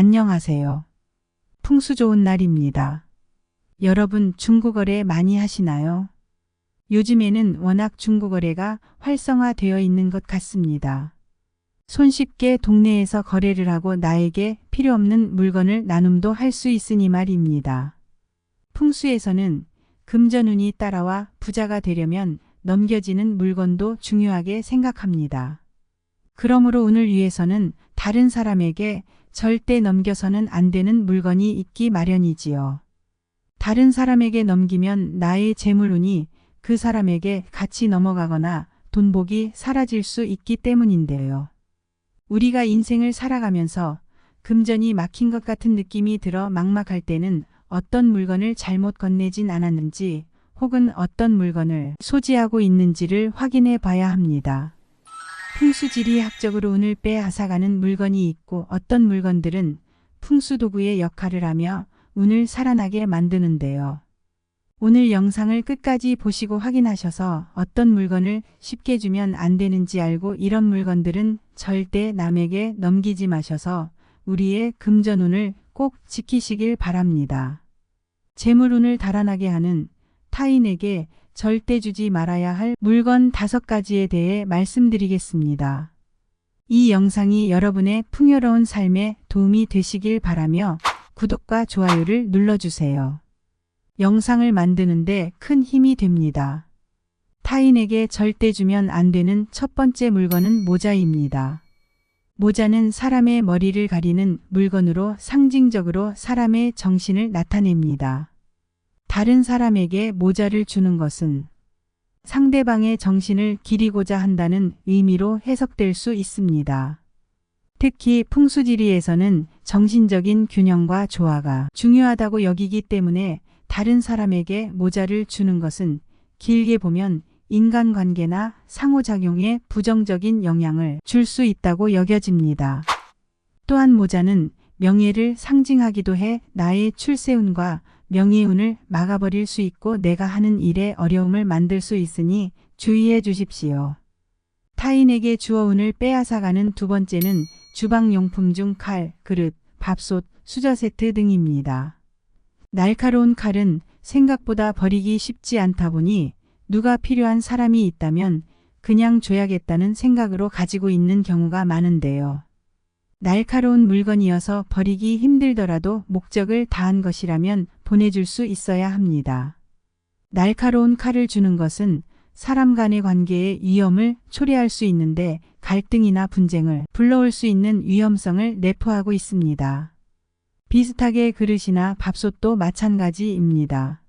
안녕하세요. 풍수 좋은 날입니다. 여러분 중고거래 많이 하시나요? 요즘에는 워낙 중고거래가 활성화되어 있는 것 같습니다. 손쉽게 동네에서 거래를 하고 나에게 필요 없는 물건을 나눔도 할 수 있으니 말입니다. 풍수에서는 금전운이 따라와 부자가 되려면 넘겨지는 물건도 중요하게 생각합니다. 그러므로 운을 위해서는 다른 사람에게 절대 넘겨서는 안 되는 물건이 있기 마련이지요. 다른 사람에게 넘기면 나의 재물운이 그 사람에게 같이 넘어가거나 돈복이 사라질 수 있기 때문인데요. 우리가 인생을 살아가면서 금전이 막힌 것 같은 느낌이 들어 막막할 때는 어떤 물건을 잘못 건네진 않았는지 혹은 어떤 물건을 소지하고 있는지를 확인해 봐야 합니다. 풍수지리학적으로 운을 빼앗아가는 물건이 있고 어떤 물건들은 풍수도구의 역할을 하며 운을 살아나게 만드는데요. 오늘 영상을 끝까지 보시고 확인하셔서 어떤 물건을 쉽게 주면 안 되는지 알고 이런 물건들은 절대 남에게 넘기지 마셔서 우리의 금전운을 꼭 지키시길 바랍니다. 재물운을 달아나게 하는 타인에게 절대 주지 말아야 할 물건 5가지에 대해 말씀드리겠습니다. 이 영상이 여러분의 풍요로운 삶에 도움이 되시길 바라며 구독과 좋아요를 눌러주세요. 영상을 만드는데 큰 힘이 됩니다. 타인에게 절대 주면 안 되는 첫 번째 물건은 모자입니다. 모자는 사람의 머리를 가리는 물건으로 상징적으로 사람의 정신을 나타냅니다. 다른 사람에게 모자를 주는 것은 상대방의 정신을 기리고자 한다는 의미로 해석될 수 있습니다. 특히 풍수지리에서는 정신적인 균형과 조화가 중요하다고 여기기 때문에 다른 사람에게 모자를 주는 것은 길게 보면 인간관계나 상호작용에 부정적인 영향을 줄 수 있다고 여겨집니다. 또한 모자는 명예를 상징하기도 해 나의 출세운과 명예운을 막아버릴 수 있고 내가 하는 일에 어려움을 만들 수 있으니 주의해 주십시오. 타인에게 주어 운을 빼앗아가는 두 번째는 주방용품 중 칼, 그릇, 밥솥, 수저세트 등입니다. 날카로운 칼은 생각보다 버리기 쉽지 않다 보니 누가 필요한 사람이 있다면 그냥 줘야겠다는 생각으로 가지고 있는 경우가 많은데요. 날카로운 물건이어서 버리기 힘들더라도 목적을 다한 것이라면 보내줄 수 있어야 합니다. 날카로운 칼을 주는 것은 사람 간의 관계의 위험을 초래할 수 있는데 갈등이나 분쟁을 불러올 수 있는 위험성을 내포하고 있습니다. 비슷하게 그릇이나 밥솥도 마찬가지입니다.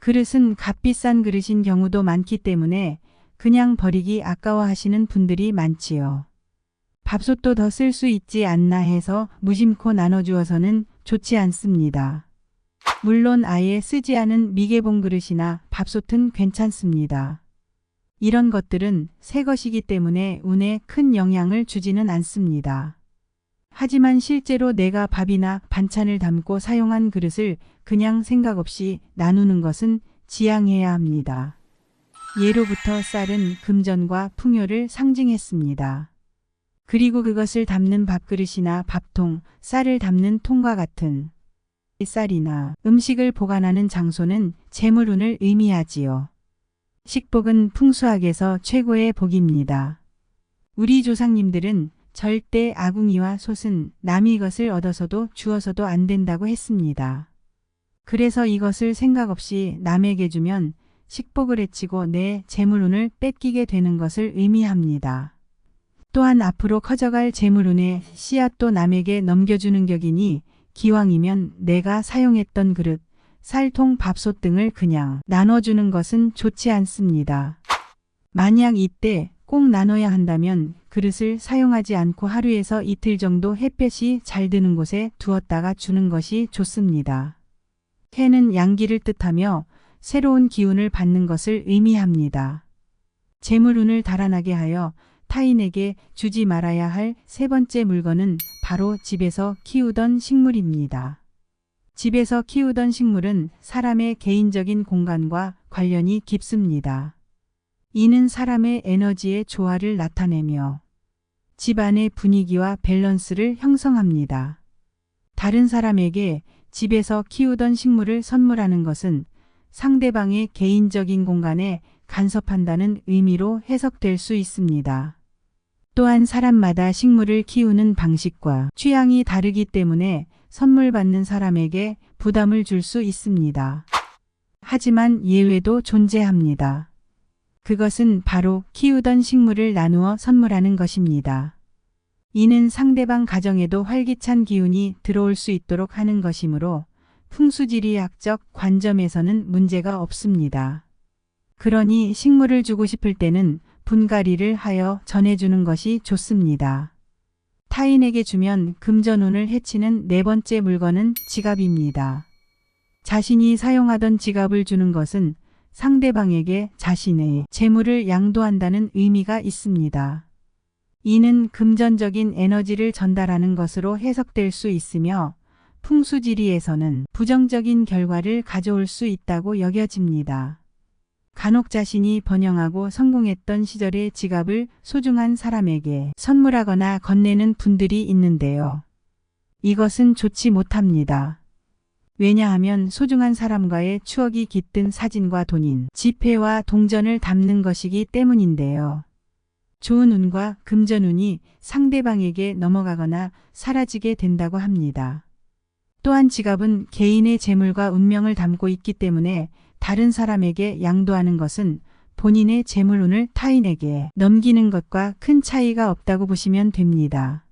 그릇은 값비싼 그릇인 경우도 많기 때문에 그냥 버리기 아까워하시는 분들이 많지요. 밥솥도 더 쓸 수 있지 않나 해서 무심코 나눠주어서는 좋지 않습니다. 물론 아예 쓰지 않은 미개봉 그릇이나 밥솥은 괜찮습니다. 이런 것들은 새 것이기 때문에 운에 큰 영향을 주지는 않습니다. 하지만 실제로 내가 밥이나 반찬을 담고 사용한 그릇을 그냥 생각 없이 나누는 것은 지양해야 합니다. 예로부터 쌀은 금전과 풍요를 상징했습니다. 그리고 그것을 담는 밥그릇이나 밥통, 쌀을 담는 통과 같은 쌀이나 음식을 보관하는 장소는 재물운을 의미하지요. 식복은 풍수학에서 최고의 복입니다. 우리 조상님들은 절대 아궁이와 솥은 남이 것을 얻어서도 주어서도 안 된다고 했습니다. 그래서 이것을 생각 없이 남에게 주면 식복을 해치고 내 재물운을 뺏기게 되는 것을 의미합니다. 또한 앞으로 커져갈 재물운의 씨앗도 남에게 넘겨주는 격이니 기왕이면 내가 사용했던 그릇, 쌀통, 밥솥 등을 그냥 나눠주는 것은 좋지 않습니다. 만약 이때 꼭 나눠야 한다면 그릇을 사용하지 않고 하루에서 이틀 정도 햇볕이 잘 드는 곳에 두었다가 주는 것이 좋습니다. 해는 양기를 뜻하며 새로운 기운을 받는 것을 의미합니다. 재물운을 달아나게 하여 타인에게 주지 말아야 할 세 번째 물건은 바로 집에서 키우던 식물입니다. 집에서 키우던 식물은 사람의 개인적인 공간과 관련이 깊습니다. 이는 사람의 에너지의 조화를 나타내며 집안의 분위기와 밸런스를 형성합니다. 다른 사람에게 집에서 키우던 식물을 선물하는 것은 상대방의 개인적인 공간에 간섭한다는 의미로 해석될 수 있습니다. 또한 사람마다 식물을 키우는 방식과 취향이 다르기 때문에 선물 받는 사람에게 부담을 줄 수 있습니다. 하지만 예외도 존재합니다. 그것은 바로 키우던 식물을 나누어 선물하는 것입니다. 이는 상대방 가정에도 활기찬 기운이 들어올 수 있도록 하는 것이므로 풍수지리학적 관점에서는 문제가 없습니다. 그러니 식물을 주고 싶을 때는 분갈이를 하여 전해주는 것이 좋습니다. 타인에게 주면 금전운을 해치는 네 번째 물건은 지갑입니다. 자신이 사용하던 지갑을 주는 것은 상대방에게 자신의 재물을 양도한다는 의미가 있습니다. 이는 금전적인 에너지를 전달하는 것으로 해석될 수 있으며 풍수지리에서는 부정적인 결과를 가져올 수 있다고 여겨집니다. 간혹 자신이 번영하고 성공했던 시절의 지갑을 소중한 사람에게 선물하거나 건네는 분들이 있는데요. 이것은 좋지 못합니다. 왜냐하면 소중한 사람과의 추억이 깃든 사진과 돈인 지폐와 동전을 담는 것이기 때문인데요. 좋은 운과 금전운이 상대방에게 넘어가거나 사라지게 된다고 합니다. 또한 지갑은 개인의 재물과 운명을 담고 있기 때문에 다른 사람에게 양도하는 것은 본인의 재물운을 타인에게 넘기는 것과 큰 차이가 없다고 보시면 됩니다.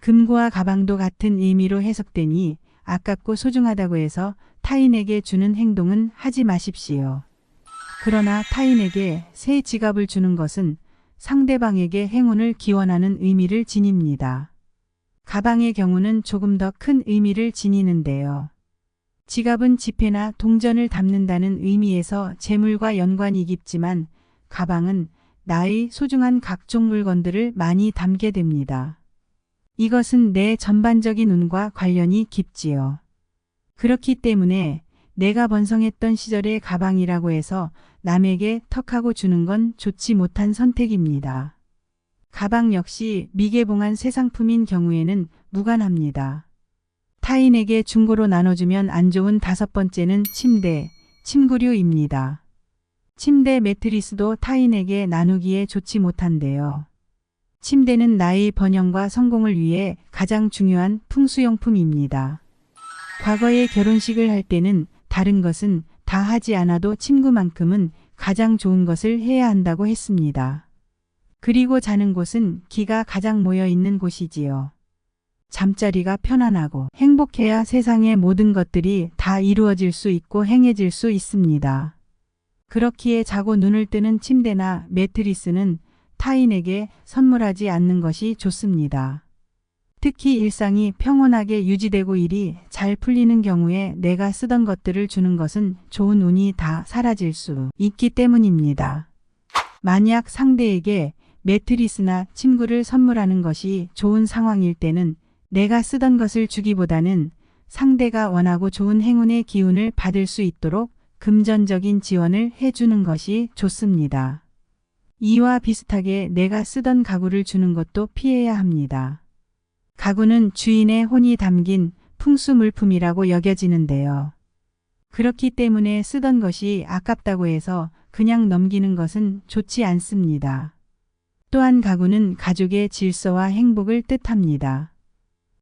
금고와 가방도 같은 의미로 해석되니 아깝고 소중하다고 해서 타인에게 주는 행동은 하지 마십시오. 그러나 타인에게 새 지갑을 주는 것은 상대방에게 행운을 기원하는 의미를 지닙니다. 가방의 경우는 조금 더 큰 의미를 지니는데요. 지갑은 지폐나 동전을 담는다는 의미에서 재물과 연관이 깊지만 가방은 나의 소중한 각종 물건들을 많이 담게 됩니다. 이것은 내 전반적인 운과 관련이 깊지요. 그렇기 때문에 내가 번성했던 시절의 가방이라고 해서 남에게 턱하고 주는 건 좋지 못한 선택입니다. 가방 역시 미개봉한 새 상품인 경우에는 무관합니다. 타인에게 중고로 나눠주면 안 좋은 다섯 번째는 침대, 침구류입니다. 침대 매트리스도 타인에게 나누기에 좋지 못한데요. 침대는 나의 번영과 성공을 위해 가장 중요한 풍수용품입니다. 과거에 결혼식을 할 때는 다른 것은 다 하지 않아도 침구만큼은 가장 좋은 것을 해야 한다고 했습니다. 그리고 자는 곳은 기가 가장 모여 있는 곳이지요. 잠자리가 편안하고 행복해야 세상의 모든 것들이 다 이루어질 수 있고 행해질 수 있습니다. 그렇기에 자고 눈을 뜨는 침대나 매트리스는 타인에게 선물하지 않는 것이 좋습니다. 특히 일상이 평온하게 유지되고 일이 잘 풀리는 경우에 내가 쓰던 것들을 주는 것은 좋은 운이 다 사라질 수 있기 때문입니다. 만약 상대에게 매트리스나 침구를 선물하는 것이 좋은 상황일 때는 내가 쓰던 것을 주기보다는 상대가 원하고 좋은 행운의 기운을 받을 수 있도록 금전적인 지원을 해주는 것이 좋습니다. 이와 비슷하게 내가 쓰던 가구를 주는 것도 피해야 합니다. 가구는 주인의 혼이 담긴 풍수물품이라고 여겨지는데요. 그렇기 때문에 쓰던 것이 아깝다고 해서 그냥 넘기는 것은 좋지 않습니다. 또한 가구는 가족의 질서와 행복을 뜻합니다.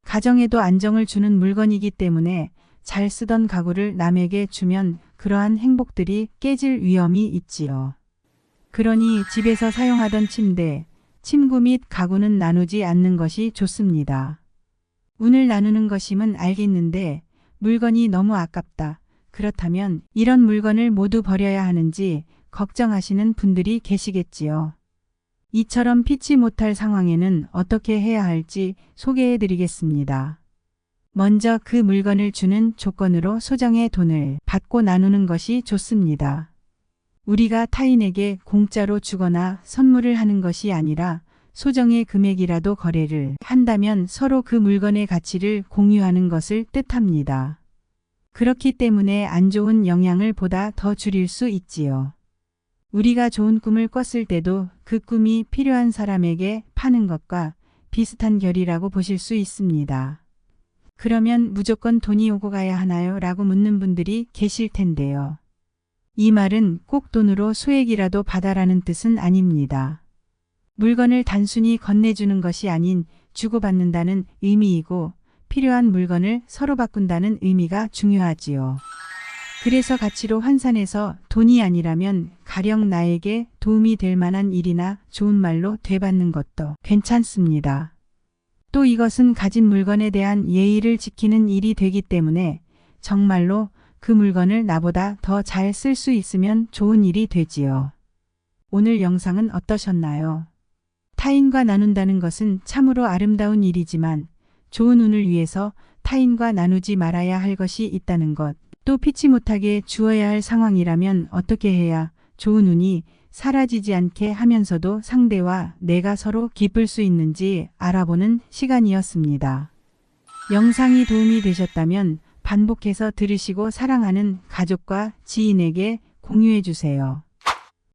가정에도 안정을 주는 물건이기 때문에 잘 쓰던 가구를 남에게 주면 그러한 행복들이 깨질 위험이 있지요. 그러니 집에서 사용하던 침대, 침구 및 가구는 나누지 않는 것이 좋습니다. 운을 나누는 것임은 알겠는데 물건이 너무 아깝다. 그렇다면 이런 물건을 모두 버려야 하는지 걱정하시는 분들이 계시겠지요. 이처럼 피치 못할 상황에는 어떻게 해야 할지 소개해 드리겠습니다. 먼저 그 물건을 주는 조건으로 소정의 돈을 받고 나누는 것이 좋습니다. 우리가 타인에게 공짜로 주거나 선물을 하는 것이 아니라 소정의 금액이라도 거래를 한다면 서로 그 물건의 가치를 공유하는 것을 뜻합니다. 그렇기 때문에 안 좋은 영향을 보다 더 줄일 수 있지요. 우리가 좋은 꿈을 꿨을 때도 그 꿈이 필요한 사람에게 파는 것과 비슷한 결이라고 보실 수 있습니다. 그러면 무조건 돈이 오고 가야 하나요? 라고 묻는 분들이 계실 텐데요. 이 말은 꼭 돈으로 수액이라도 받아라는 뜻은 아닙니다. 물건을 단순히 건네주는 것이 아닌 주고받는다는 의미이고 필요한 물건을 서로 바꾼다는 의미가 중요하지요. 그래서 가치로 환산해서 돈이 아니라면 가령 나에게 도움이 될 만한 일이나 좋은 말로 되받는 것도 괜찮습니다. 또 이것은 가진 물건에 대한 예의를 지키는 일이 되기 때문에 정말로 그 물건을 나보다 더 잘 쓸 수 있으면 좋은 일이 되지요. 오늘 영상은 어떠셨나요? 타인과 나눈다는 것은 참으로 아름다운 일이지만 좋은 운을 위해서 타인과 나누지 말아야 할 것이 있다는 것, 또 피치 못하게 주어야 할 상황이라면 어떻게 해야 좋은 운이 사라지지 않게 하면서도 상대와 내가 서로 기쁠 수 있는지 알아보는 시간이었습니다. 영상이 도움이 되셨다면 반복해서 들으시고 사랑하는 가족과 지인에게 공유해 주세요.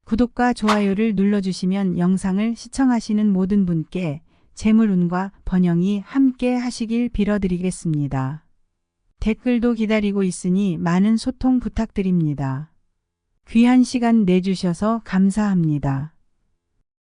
구독과 좋아요를 눌러주시면 영상을 시청하시는 모든 분께 재물운과 번영이 함께 하시길 빌어드리겠습니다. 댓글도 기다리고 있으니 많은 소통 부탁드립니다. 귀한 시간 내주셔서 감사합니다.